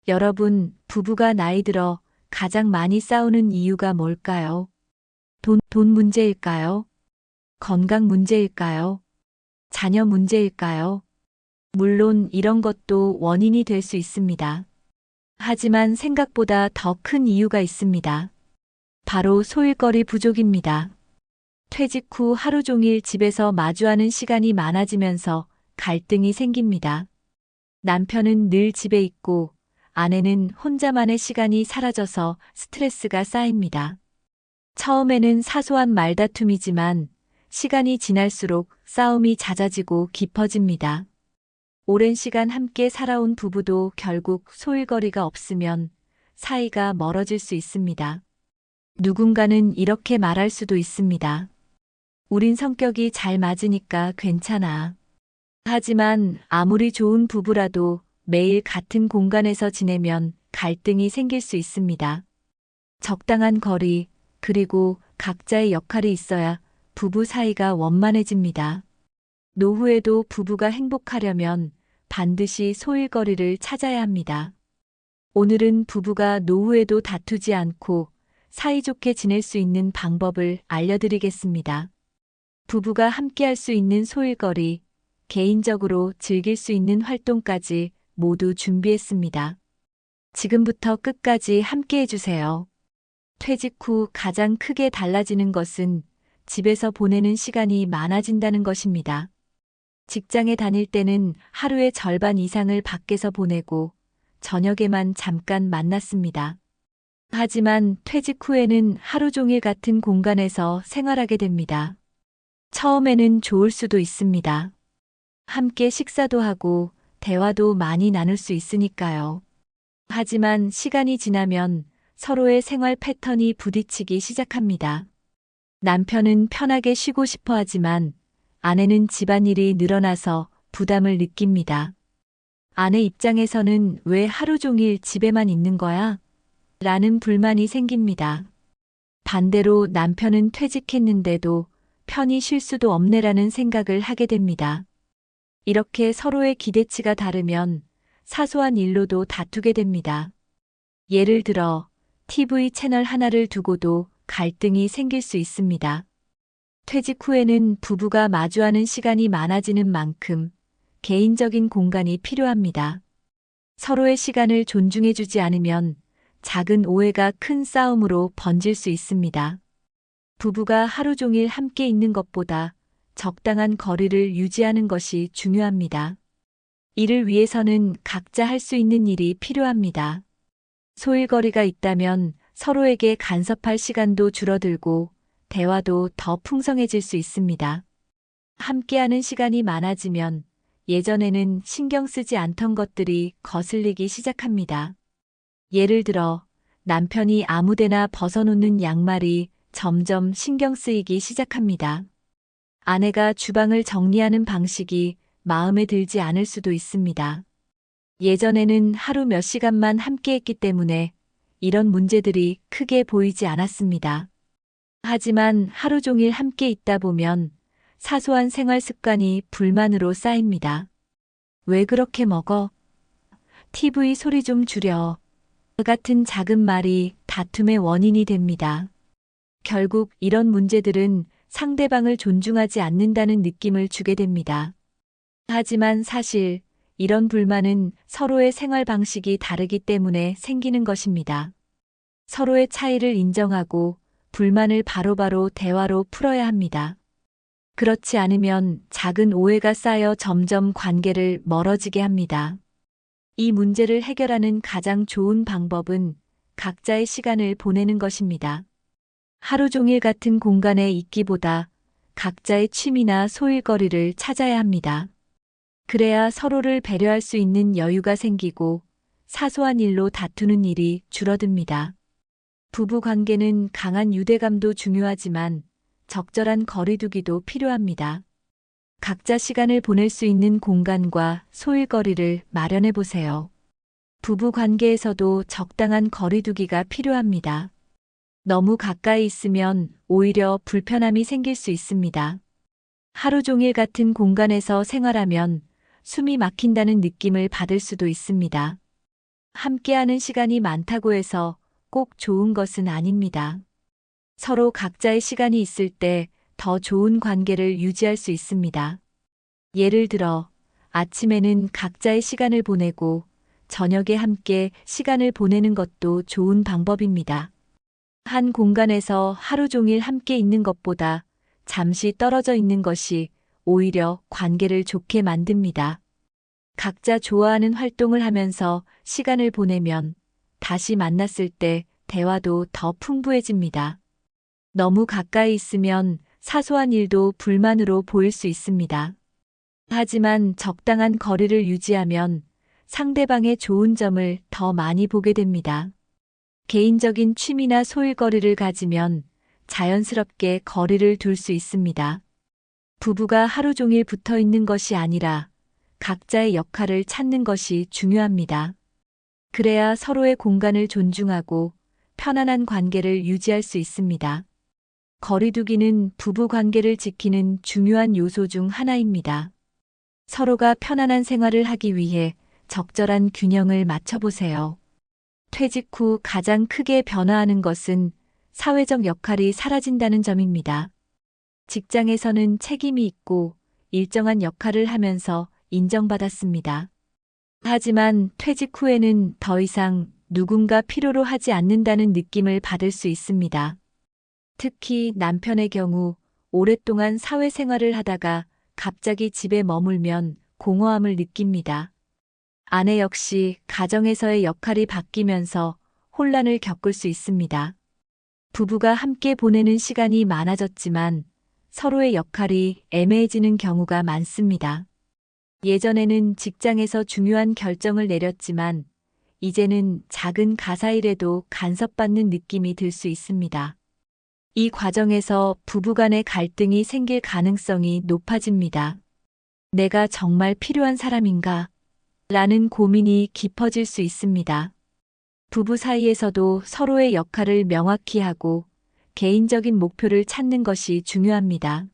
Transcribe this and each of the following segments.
여러분, 부부가 나이 들어 가장 많이 싸우는 이유가 뭘까요? 돈 문제일까요? 건강 문제일까요? 자녀 문제일까요? 물론 이런 것도 원인이 될 수 있습니다. 하지만 생각보다 더 큰 이유가 있습니다. 바로 소일거리 부족입니다. 퇴직 후 하루 종일 집에서 마주하는 시간이 많아지면서 갈등이 생깁니다. 남편은 늘 집에 있고 아내는 혼자만의 시간이 사라져서 스트레스가 쌓입니다. 처음에는 사소한 말다툼이지만 시간이 지날수록 싸움이 잦아지고 깊어집니다. 오랜 시간 함께 살아온 부부도 결국 소일거리가 없으면 사이가 멀어질 수 있습니다. 누군가는 이렇게 말할 수도 있습니다. 우린 성격이 잘 맞으니까 괜찮아. 하지만 아무리 좋은 부부라도 매일 같은 공간에서 지내면 갈등이 생길 수 있습니다. 적당한 거리, 그리고 각자의 역할이 있어야 부부 사이가 원만해집니다. 노후에도 부부가 행복하려면 반드시 소일거리를 찾아야 합니다. 오늘은 부부가 노후에도 다투지 않고 사이좋게 지낼 수 있는 방법을 알려드리겠습니다. 부부가 함께 할 수 있는 소일거리, 개인적으로 즐길 수 있는 활동까지 모두 준비했습니다. 지금부터 끝까지 함께 해주세요. 퇴직 후 가장 크게 달라지는 것은 집에서 보내는 시간이 많아진다는 것입니다. 직장에 다닐 때는 하루의 절반 이상을 밖에서 보내고 저녁에만 잠깐 만났습니다. 하지만 퇴직 후에는 하루 종일 같은 공간에서 생활하게 됩니다. 처음에는 좋을 수도 있습니다. 함께 식사도 하고 대화도 많이 나눌 수 있으니까요. 하지만 시간이 지나면 서로의 생활 패턴이 부딪히기 시작합니다. 남편은 편하게 쉬고 싶어 하지만 아내는 집안일이 늘어나서 부담을 느낍니다. 아내 입장에서는 왜 하루 종일 집에만 있는 거야? 라는 불만이 생깁니다. 반대로 남편은 퇴직했는데도 편히 쉴 수도 없네라는 생각을 하게 됩니다. 이렇게 서로의 기대치가 다르면 사소한 일로도 다투게 됩니다. 예를 들어 TV 채널 하나를 두고도 갈등이 생길 수 있습니다. 퇴직 후에는 부부가 마주하는 시간이 많아지는 만큼 개인적인 공간이 필요합니다. 서로의 시간을 존중해주지 않으면 작은 오해가 큰 싸움으로 번질 수 있습니다. 부부가 하루 종일 함께 있는 것보다 적당한 거리를 유지하는 것이 중요합니다. 이를 위해서는 각자 할 수 있는 일이 필요합니다. 소일거리가 있다면 서로에게 간섭할 시간도 줄어들고 대화도 더 풍성해질 수 있습니다. 함께하는 시간이 많아지면 예전에는 신경 쓰지 않던 것들이 거슬리기 시작합니다. 예를 들어 남편이 아무데나 벗어놓는 양말이 점점 신경 쓰이기 시작합니다. 아내가 주방을 정리하는 방식이 마음에 들지 않을 수도 있습니다. 예전에는 하루 몇 시간만 함께했기 때문에 이런 문제들이 크게 보이지 않았습니다. 하지만 하루 종일 함께 있다 보면 사소한 생활 습관이 불만으로 쌓입니다. 왜 그렇게 먹어? TV 소리 좀 줄여. 같은 작은 말이 다툼의 원인이 됩니다. 결국 이런 문제들은 상대방을 존중하지 않는다는 느낌을 주게 됩니다. 하지만 사실 이런 불만은 서로의 생활 방식이 다르기 때문에 생기는 것입니다. 서로의 차이를 인정하고 불만을 바로바로 대화로 풀어야 합니다. 그렇지 않으면 작은 오해가 쌓여 점점 관계를 멀어지게 합니다. 이 문제를 해결하는 가장 좋은 방법은 각자의 시간을 보내는 것입니다. 하루 종일 같은 공간에 있기보다 각자의 취미나 소일거리를 찾아야 합니다. 그래야 서로를 배려할 수 있는 여유가 생기고 사소한 일로 다투는 일이 줄어듭니다. 부부 관계는 강한 유대감도 중요하지만 적절한 거리두기도 필요합니다. 각자 시간을 보낼 수 있는 공간과 소일거리를 마련해 보세요. 부부 관계에서도 적당한 거리두기가 필요합니다. 너무 가까이 있으면 오히려 불편함이 생길 수 있습니다. 하루 종일 같은 공간에서 생활하면 숨이 막힌다는 느낌을 받을 수도 있습니다. 함께하는 시간이 많다고 해서 꼭 좋은 것은 아닙니다. 서로 각자의 시간이 있을 때 더 좋은 관계를 유지할 수 있습니다. 예를 들어, 아침에는 각자의 시간을 보내고 저녁에 함께 시간을 보내는 것도 좋은 방법입니다. 한 공간에서 하루 종일 함께 있는 것보다 잠시 떨어져 있는 것이 오히려 관계를 좋게 만듭니다. 각자 좋아하는 활동을 하면서 시간을 보내면 다시 만났을 때 대화도 더 풍부해집니다. 너무 가까이 있으면 사소한 일도 불만으로 보일 수 있습니다. 하지만 적당한 거리를 유지하면 상대방의 좋은 점을 더 많이 보게 됩니다. 개인적인 취미나 소일거리를 가지면 자연스럽게 거리를 둘 수 있습니다. 부부가 하루 종일 붙어 있는 것이 아니라 각자의 역할을 찾는 것이 중요합니다. 그래야 서로의 공간을 존중하고 편안한 관계를 유지할 수 있습니다. 거리두기는 부부 관계를 지키는 중요한 요소 중 하나입니다. 서로가 편안한 생활을 하기 위해 적절한 균형을 맞춰보세요. 퇴직 후 가장 크게 변화하는 것은 사회적 역할이 사라진다는 점입니다. 직장에서는 책임이 있고 일정한 역할을 하면서 인정받았습니다. 하지만 퇴직 후에는 더 이상 누군가 필요로 하지 않는다는 느낌을 받을 수 있습니다. 특히 남편의 경우 오랫동안 사회생활을 하다가 갑자기 집에 머물면 공허함을 느낍니다. 아내 역시 가정에서의 역할이 바뀌면서 혼란을 겪을 수 있습니다. 부부가 함께 보내는 시간이 많아졌지만 서로의 역할이 애매해지는 경우가 많습니다. 예전에는 직장에서 중요한 결정을 내렸지만 이제는 작은 가사일에도 간섭받는 느낌이 들 수 있습니다. 이 과정에서 부부간의 갈등이 생길 가능성이 높아집니다. 내가 정말 필요한 사람인가? 라는 고민이 깊어질 수 있습니다. 부부 사이에서도 서로의 역할을 명확히 하고 개인적인 목표를 찾는 것이 중요합니다.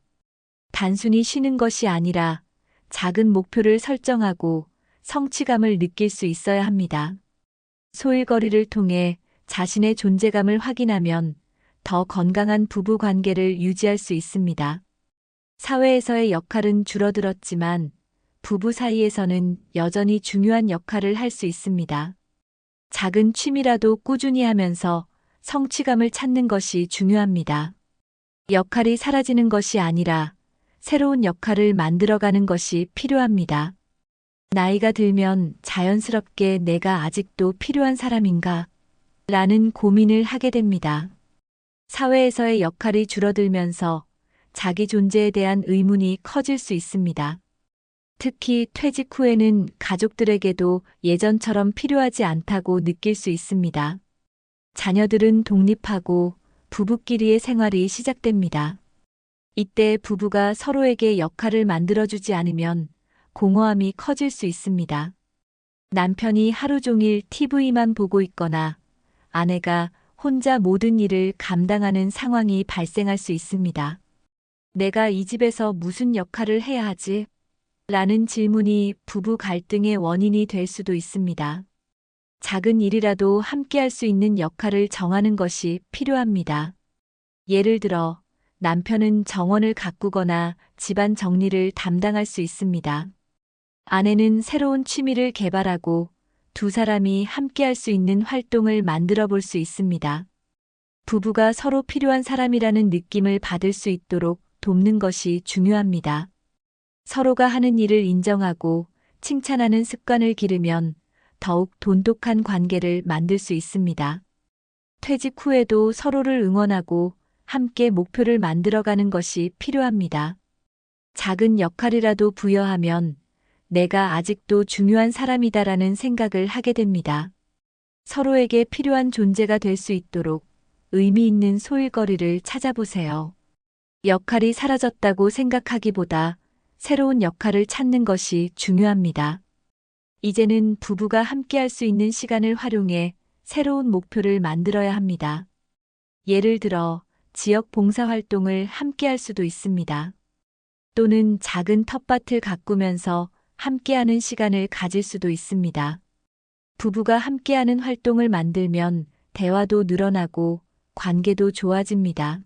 단순히 쉬는 것이 아니라 작은 목표를 설정하고 성취감을 느낄 수 있어야 합니다. 소일거리를 통해 자신의 존재감을 확인하면 더 건강한 부부 관계를 유지할 수 있습니다. 사회에서의 역할은 줄어들었지만 부부 사이에서는 여전히 중요한 역할을 할 수 있습니다. 작은 취미라도 꾸준히 하면서 성취감을 찾는 것이 중요합니다. 역할이 사라지는 것이 아니라 새로운 역할을 만들어가는 것이 필요합니다. 나이가 들면 자연스럽게 내가 아직도 필요한 사람인가? 라는 고민을 하게 됩니다. 사회에서의 역할이 줄어들면서 자기 존재에 대한 의문이 커질 수 있습니다. 특히 퇴직 후에는 가족들에게도 예전처럼 필요하지 않다고 느낄 수 있습니다. 자녀들은 독립하고 부부끼리의 생활이 시작됩니다. 이때 부부가 서로에게 역할을 만들어주지 않으면 공허함이 커질 수 있습니다. 남편이 하루 종일 TV만 보고 있거나 아내가 혼자 모든 일을 감당하는 상황이 발생할 수 있습니다. 내가 이 집에서 무슨 역할을 해야 하지? 라는 질문이 부부 갈등의 원인이 될 수도 있습니다. 작은 일이라도 함께 할 수 있는 역할을 정하는 것이 필요합니다. 예를 들어, 남편은 정원을 가꾸거나 집안 정리를 담당할 수 있습니다. 아내는 새로운 취미를 개발하고 두 사람이 함께 할 수 있는 활동을 만들어 볼 수 있습니다. 부부가 서로 필요한 사람이라는 느낌을 받을 수 있도록 돕는 것이 중요합니다. 서로가 하는 일을 인정하고 칭찬하는 습관을 기르면 더욱 돈독한 관계를 만들 수 있습니다. 퇴직 후에도 서로를 응원하고 함께 목표를 만들어가는 것이 필요합니다. 작은 역할이라도 부여하면 내가 아직도 중요한 사람이다라는 생각을 하게 됩니다. 서로에게 필요한 존재가 될 수 있도록 의미 있는 소일거리를 찾아보세요. 역할이 사라졌다고 생각하기보다 새로운 역할을 찾는 것이 중요합니다. 이제는 부부가 함께 할 수 있는 시간을 활용해 새로운 목표를 만들어야 합니다. 예를 들어 지역 봉사활동을 함께 할 수도 있습니다. 또는 작은 텃밭을 가꾸면서 함께하는 시간을 가질 수도 있습니다. 부부가 함께하는 활동을 만들면 대화도 늘어나고 관계도 좋아집니다.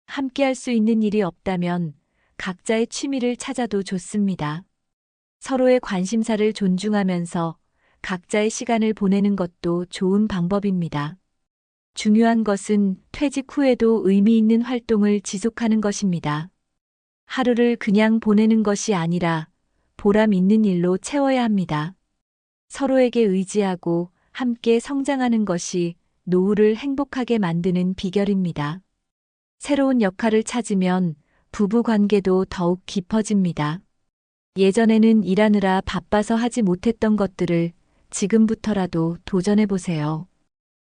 함께할 수 있는 일이 없다면 각자의 취미를 찾아도 좋습니다. 서로의 관심사를 존중하면서 각자의 시간을 보내는 것도 좋은 방법입니다. 중요한 것은 퇴직 후에도 의미 있는 활동을 지속하는 것입니다. 하루를 그냥 보내는 것이 아니라 보람 있는 일로 채워야 합니다. 서로에게 의지하고 함께 성장하는 것이 노후를 행복하게 만드는 비결입니다. 새로운 역할을 찾으면 부부 관계도 더욱 깊어집니다. 예전에는 일하느라 바빠서 하지 못했던 것들을 지금부터라도 도전해 보세요.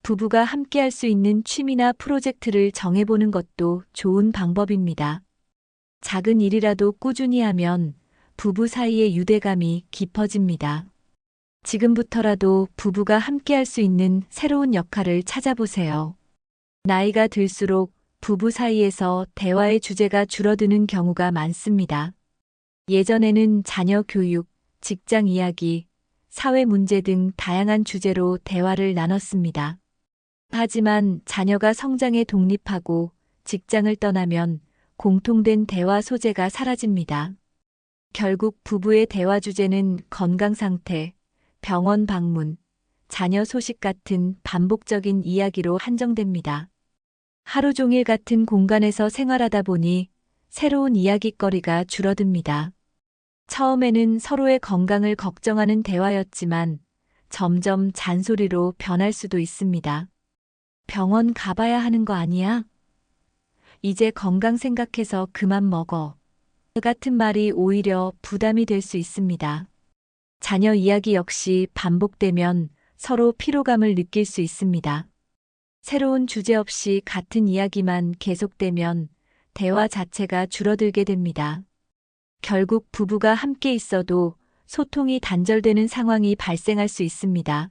부부가 함께 할 수 있는 취미나 프로젝트를 정해보는 것도 좋은 방법입니다. 작은 일이라도 꾸준히 하면 부부 사이의 유대감이 깊어집니다. 지금부터라도 부부가 함께 할 수 있는 새로운 역할을 찾아보세요. 나이가 들수록 부부 사이에서 대화의 주제가 줄어드는 경우가 많습니다. 예전에는 자녀 교육, 직장 이야기, 사회 문제 등 다양한 주제로 대화를 나눴습니다. 하지만 자녀가 성장에 독립하고 직장을 떠나면 공통된 대화 소재가 사라집니다. 결국 부부의 대화 주제는 건강 상태, 병원 방문, 자녀 소식 같은 반복적인 이야기로 한정됩니다. 하루 종일 같은 공간에서 생활하다 보니 새로운 이야깃거리가 줄어듭니다. 처음에는 서로의 건강을 걱정하는 대화였지만 점점 잔소리로 변할 수도 있습니다. 병원 가봐야 하는 거 아니야? 이제 건강 생각해서 그만 먹어. 같은 말이 오히려 부담이 될 수 있습니다. 자녀 이야기 역시 반복되면 서로 피로감을 느낄 수 있습니다. 새로운 주제 없이 같은 이야기만 계속되면 대화 자체가 줄어들게 됩니다. 결국 부부가 함께 있어도 소통이 단절되는 상황이 발생할 수 있습니다.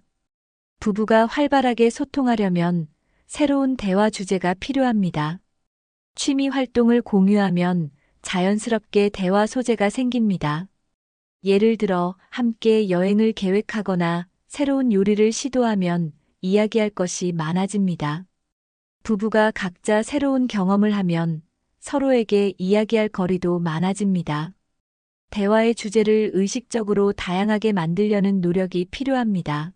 부부가 활발하게 소통하려면 새로운 대화 주제가 필요합니다. 취미 활동을 공유하면 자연스럽게 대화 소재가 생깁니다. 예를 들어 함께 여행을 계획하거나 새로운 요리를 시도하면 이야기할 것이 많아집니다. 부부가 각자 새로운 경험을 하면 서로에게 이야기할 거리도 많아집니다. 대화의 주제를 의식적으로 다양하게 만들려는 노력이 필요합니다.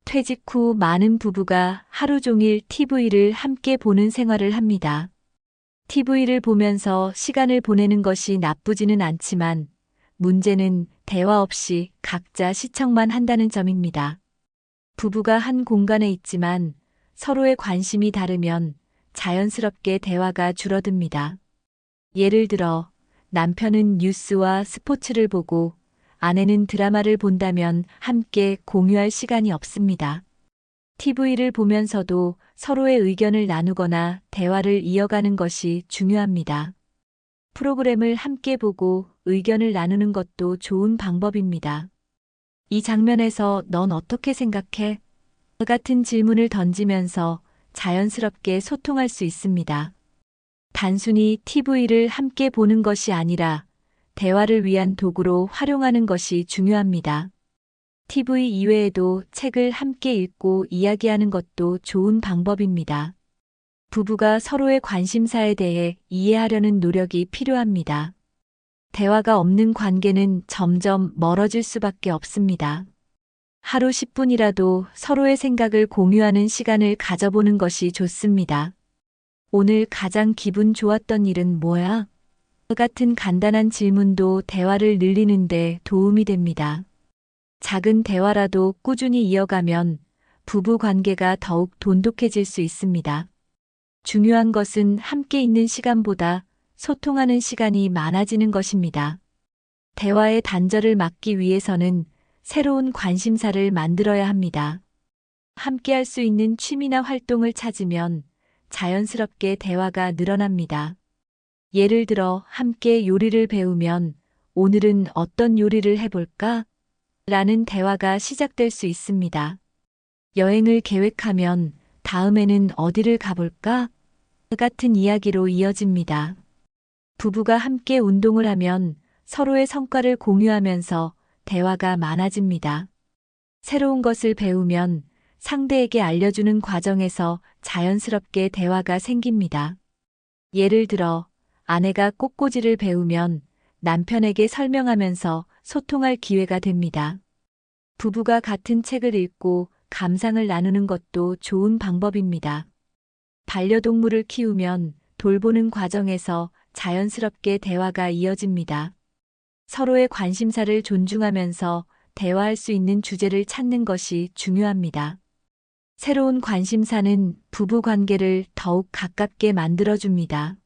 퇴직 후 많은 부부가 하루 종일 TV를 함께 보는 생활을 합니다. TV를 보면서 시간을 보내는 것이 나쁘지는 않지만 문제는 대화 없이 각자 시청만 한다는 점입니다. 부부가 한 공간에 있지만 서로의 관심이 다르면 자연스럽게 대화가 줄어듭니다. 예를 들어 남편은 뉴스와 스포츠를 보고 아내는 드라마를 본다면 함께 공유할 시간이 없습니다. TV를 보면서도 서로의 의견을 나누거나 대화를 이어가는 것이 중요합니다. 프로그램을 함께 보고 의견을 나누는 것도 좋은 방법입니다. 이 장면에서 넌 어떻게 생각해? 같은 질문을 던지면서 자연스럽게 소통할 수 있습니다. 단순히 TV를 함께 보는 것이 아니라 대화를 위한 도구로 활용하는 것이 중요합니다. TV 이외에도 책을 함께 읽고 이야기하는 것도 좋은 방법입니다. 부부가 서로의 관심사에 대해 이해하려는 노력이 필요합니다. 대화가 없는 관계는 점점 멀어질 수밖에 없습니다. 하루 10분이라도 서로의 생각을 공유하는 시간을 가져보는 것이 좋습니다. 오늘 가장 기분 좋았던 일은 뭐야? 같은 간단한 질문도 대화를 늘리는데 도움이 됩니다. 작은 대화라도 꾸준히 이어가면 부부 관계가 더욱 돈독해질 수 있습니다. 중요한 것은 함께 있는 시간보다 소통하는 시간이 많아지는 것입니다. 대화의 단절을 막기 위해서는 새로운 관심사를 만들어야 합니다. 함께 할 수 있는 취미나 활동을 찾으면 자연스럽게 대화가 늘어납니다. 예를 들어 함께 요리를 배우면 오늘은 어떤 요리를 해볼까? 라는 대화가 시작될 수 있습니다. 여행을 계획하면 다음에는 어디를 가볼까? 같은 이야기로 이어집니다. 부부가 함께 운동을 하면 서로의 성과를 공유하면서 대화가 많아집니다. 새로운 것을 배우면 상대에게 알려주는 과정에서 자연스럽게 대화가 생깁니다. 예를 들어, 아내가 꽃꽂이를 배우면 남편에게 설명하면서 소통할 기회가 됩니다. 부부가 같은 책을 읽고 감상을 나누는 것도 좋은 방법입니다. 반려동물을 키우면 돌보는 과정에서 자연스럽게 대화가 이어집니다. 서로의 관심사를 존중하면서 대화할 수 있는 주제를 찾는 것이 중요합니다. 새로운 관심사는 부부 관계를 더욱 가깝게 만들어줍니다.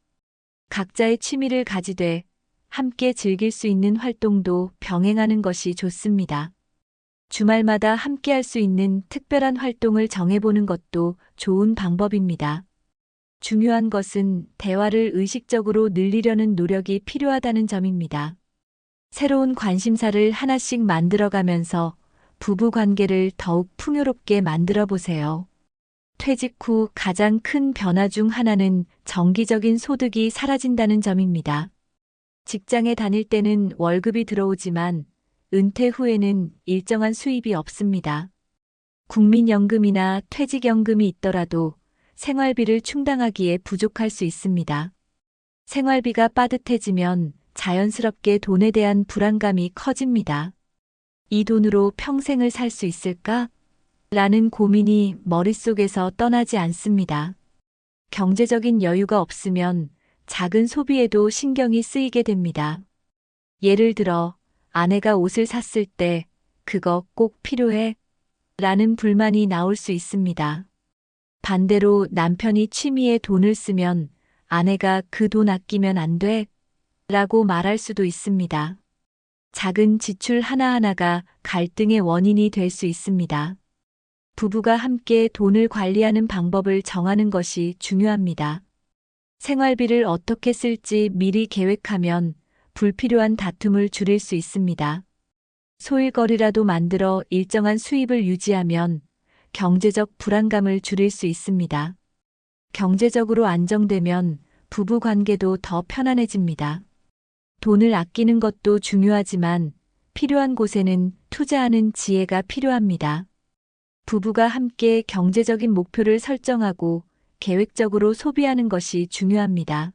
각자의 취미를 가지되 함께 즐길 수 있는 활동도 병행하는 것이 좋습니다. 주말마다 함께 할 수 있는 특별한 활동을 정해보는 것도 좋은 방법입니다. 중요한 것은 대화를 의식적으로 늘리려는 노력이 필요하다는 점입니다. 새로운 관심사를 하나씩 만들어가면서 부부 관계를 더욱 풍요롭게 만들어 보세요. 퇴직 후 가장 큰 변화 중 하나는 정기적인 소득이 사라진다는 점입니다. 직장에 다닐 때는 월급이 들어오지만 은퇴 후에는 일정한 수입이 없습니다. 국민연금이나 퇴직연금이 있더라도 생활비를 충당하기에 부족할 수 있습니다. 생활비가 빠듯해지면 자연스럽게 돈에 대한 불안감이 커집니다. 이 돈으로 평생을 살 수 있을까? 라는 고민이 머릿속에서 떠나지 않습니다. 경제적인 여유가 없으면 작은 소비에도 신경이 쓰이게 됩니다. 예를 들어, 아내가 옷을 샀을 때 그거 꼭 필요해? 라는 불만이 나올 수 있습니다. 반대로 남편이 취미에 돈을 쓰면 아내가 그 돈 아끼면 안 돼? 라고 말할 수도 있습니다. 작은 지출 하나하나가 갈등의 원인이 될 수 있습니다. 부부가 함께 돈을 관리하는 방법을 정하는 것이 중요합니다. 생활비를 어떻게 쓸지 미리 계획하면 불필요한 다툼을 줄일 수 있습니다. 소일거리라도 만들어 일정한 수입을 유지하면 경제적 불안감을 줄일 수 있습니다. 경제적으로 안정되면 부부 관계도 더 편안해집니다. 돈을 아끼는 것도 중요하지만 필요한 곳에는 투자하는 지혜가 필요합니다. 부부가 함께 경제적인 목표를 설정하고 계획적으로 소비하는 것이 중요합니다.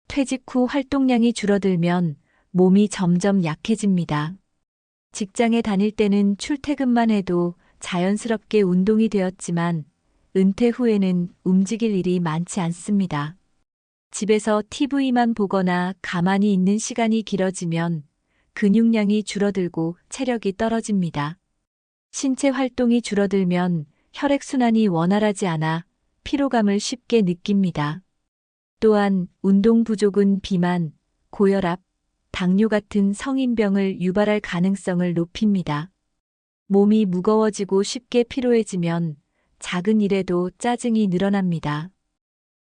퇴직 후 활동량이 줄어들면 몸이 점점 약해집니다. 직장에 다닐 때는 출퇴근만 해도 자연스럽게 운동이 되었지만 은퇴 후에는 움직일 일이 많지 않습니다. 집에서 TV만 보거나 가만히 있는 시간이 길어지면 근육량이 줄어들고 체력이 떨어집니다. 신체 활동이 줄어들면 혈액순환이 원활하지 않아 피로감을 쉽게 느낍니다. 또한 운동 부족은 비만, 고혈압, 당뇨 같은 성인병을 유발할 가능성을 높입니다. 몸이 무거워지고 쉽게 피로해지면 작은 일에도 짜증이 늘어납니다.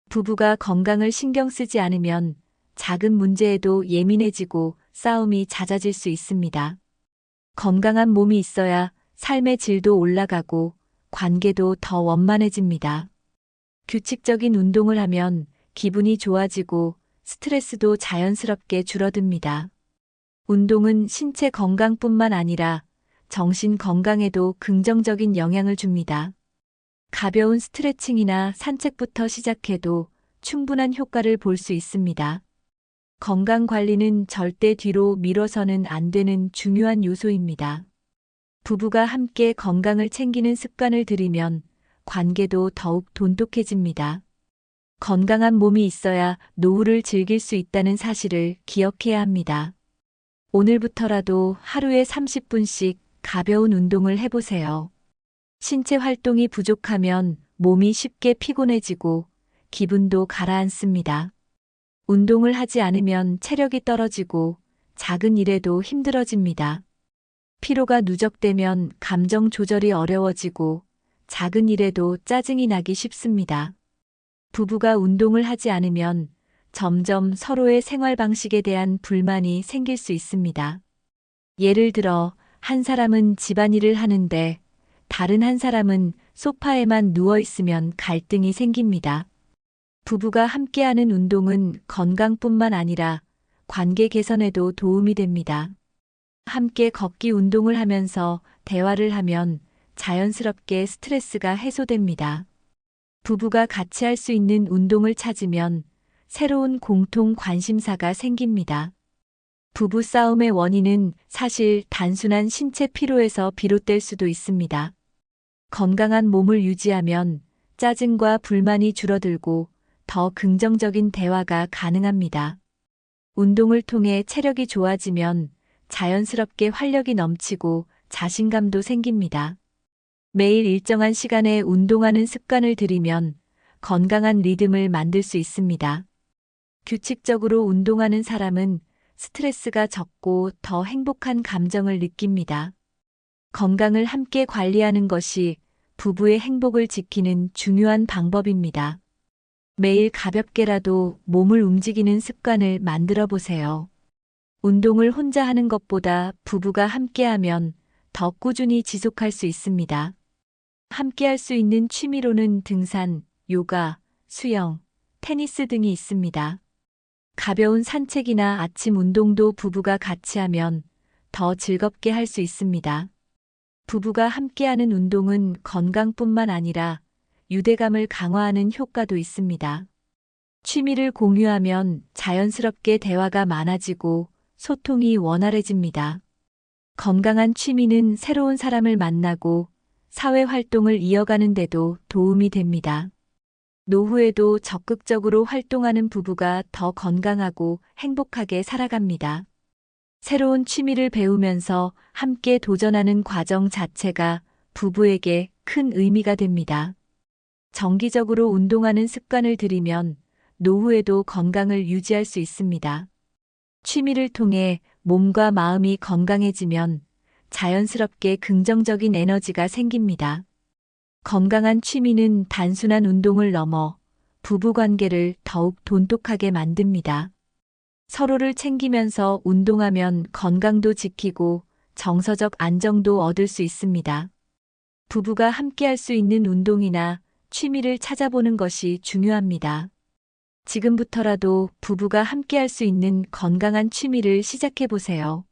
부부가 건강을 신경 쓰지 않으면 작은 문제에도 예민해지고 싸움이 잦아질 수 있습니다. 건강한 몸이 있어야 삶의 질도 올라가고 관계도 더 원만해집니다. 규칙적인 운동을 하면 기분이 좋아지고 스트레스도 자연스럽게 줄어듭니다. 운동은 신체 건강뿐만 아니라 정신 건강에도 긍정적인 영향을 줍니다. 가벼운 스트레칭이나 산책부터 시작해도 충분한 효과를 볼 수 있습니다. 건강 관리는 절대 뒤로 미뤄서는 안 되는 중요한 요소입니다. 부부가 함께 건강을 챙기는 습관을 들이면 관계도 더욱 돈독해집니다. 건강한 몸이 있어야 노후를 즐길 수 있다는 사실을 기억해야 합니다. 오늘부터라도 하루에 30분씩 가벼운 운동을 해보세요. 신체 활동이 부족하면 몸이 쉽게 피곤해지고 기분도 가라앉습니다. 운동을 하지 않으면 체력이 떨어지고 작은 일에도 힘들어집니다. 피로가 누적되면 감정 조절이 어려워지고 작은 일에도 짜증이 나기 쉽습니다. 부부가 운동을 하지 않으면 점점 서로의 생활 방식에 대한 불만이 생길 수 있습니다. 예를 들어 한 사람은 집안일을 하는데 다른 한 사람은 소파에만 누워 있으면 갈등이 생깁니다. 부부가 함께하는 운동은 건강뿐만 아니라 관계 개선에도 도움이 됩니다. 함께 걷기 운동을 하면서 대화를 하면 자연스럽게 스트레스가 해소됩니다. 부부가 같이 할 수 있는 운동을 찾으면 새로운 공통 관심사가 생깁니다. 부부 싸움의 원인은 사실 단순한 신체 피로에서 비롯될 수도 있습니다. 건강한 몸을 유지하면 짜증과 불만이 줄어들고 더 긍정적인 대화가 가능합니다. 운동을 통해 체력이 좋아지면 자연스럽게 활력이 넘치고 자신감도 생깁니다. 매일 일정한 시간에 운동하는 습관을 들이면 건강한 리듬을 만들 수 있습니다. 규칙적으로 운동하는 사람은 스트레스가 적고 더 행복한 감정을 느낍니다. 건강을 함께 관리하는 것이 부부의 행복을 지키는 중요한 방법입니다. 매일 가볍게라도 몸을 움직이는 습관을 만들어 보세요. 운동을 혼자 하는 것보다 부부가 함께하면 더 꾸준히 지속할 수 있습니다. 함께 할 수 있는 취미로는 등산, 요가, 수영, 테니스 등이 있습니다. 가벼운 산책이나 아침 운동도 부부가 같이 하면 더 즐겁게 할 수 있습니다. 부부가 함께하는 운동은 건강뿐만 아니라 유대감을 강화하는 효과도 있습니다. 취미를 공유하면 자연스럽게 대화가 많아지고 소통이 원활해집니다. 건강한 취미는 새로운 사람을 만나고 사회 활동을 이어가는 데도 도움이 됩니다. 노후에도 적극적으로 활동하는 부부가 더 건강하고 행복하게 살아갑니다. 새로운 취미를 배우면서 함께 도전하는 과정 자체가 부부에게 큰 의미가 됩니다. 정기적으로 운동하는 습관을 들이면 노후에도 건강을 유지할 수 있습니다. 취미를 통해 몸과 마음이 건강해지면 자연스럽게 긍정적인 에너지가 생깁니다. 건강한 취미는 단순한 운동을 넘어 부부 관계를 더욱 돈독하게 만듭니다. 서로를 챙기면서 운동하면 건강도 지키고 정서적 안정도 얻을 수 있습니다. 부부가 함께 할 수 있는 운동이나 취미를 찾아보는 것이 중요합니다. 지금부터라도 부부가 함께 할 수 있는 건강한 취미를 시작해 보세요.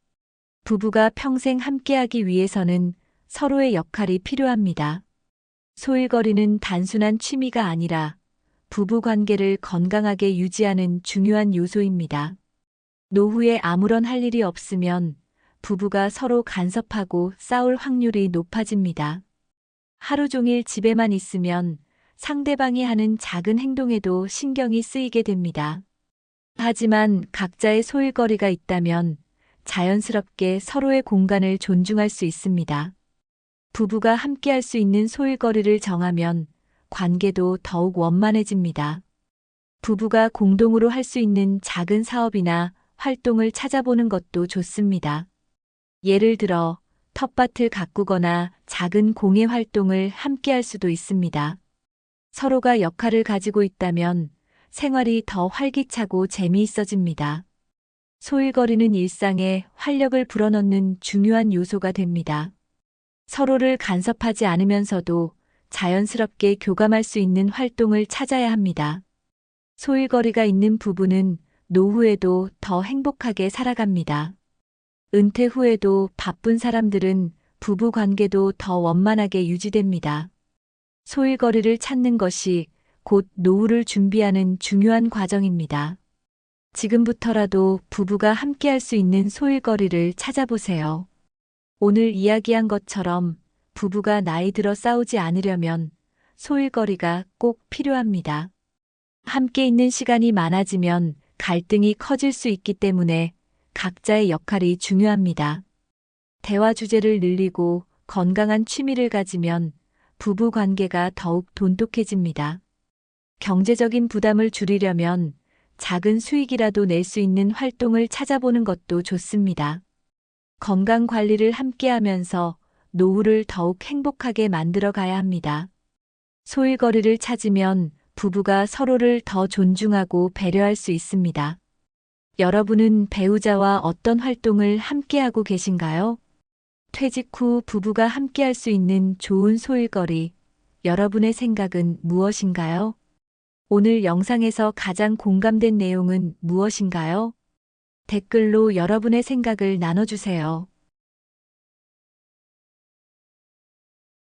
부부가 평생 함께하기 위해서는 서로의 역할이 필요합니다. 소일거리는 단순한 취미가 아니라 부부 관계를 건강하게 유지하는 중요한 요소입니다. 노후에 아무런 할 일이 없으면 부부가 서로 간섭하고 싸울 확률이 높아집니다. 하루 종일 집에만 있으면 상대방이 하는 작은 행동에도 신경이 쓰이게 됩니다. 하지만 각자의 소일거리가 있다면 자연스럽게 서로의 공간을 존중할 수 있습니다. 부부가 함께 할 수 있는 소일거리를 정하면 관계도 더욱 원만해집니다. 부부가 공동으로 할 수 있는 작은 사업이나 활동을 찾아보는 것도 좋습니다. 예를 들어 텃밭을 가꾸거나 작은 공예 활동을 함께 할 수도 있습니다. 서로가 역할을 가지고 있다면 생활이 더 활기차고 재미있어집니다. 소일거리는 일상에 활력을 불어넣는 중요한 요소가 됩니다. 서로를 간섭하지 않으면서도 자연스럽게 교감할 수 있는 활동을 찾아야 합니다. 소일거리가 있는 부부는 노후에도 더 행복하게 살아갑니다. 은퇴 후에도 바쁜 사람들은 부부 관계도 더 원만하게 유지됩니다. 소일거리를 찾는 것이 곧 노후를 준비하는 중요한 과정입니다. 지금부터라도 부부가 함께 할 수 있는 소일거리를 찾아보세요. 오늘 이야기한 것처럼 부부가 나이 들어 싸우지 않으려면 소일거리가 꼭 필요합니다. 함께 있는 시간이 많아지면 갈등이 커질 수 있기 때문에 각자의 역할이 중요합니다. 대화 주제를 늘리고 건강한 취미를 가지면 부부 관계가 더욱 돈독해집니다. 경제적인 부담을 줄이려면 작은 수익이라도 낼 수 있는 활동을 찾아보는 것도 좋습니다. 건강 관리를 함께 하면서 노후를 더욱 행복하게 만들어 가야 합니다. 소일거리를 찾으면 부부가 서로를 더 존중하고 배려할 수 있습니다. 여러분은 배우자와 어떤 활동을 함께하고 계신가요? 퇴직 후 부부가 함께할 수 있는 좋은 소일거리, 여러분의 생각은 무엇인가요? 오늘 영상에서 가장 공감된 내용은 무엇인가요? 댓글로 여러분의 생각을 나눠주세요.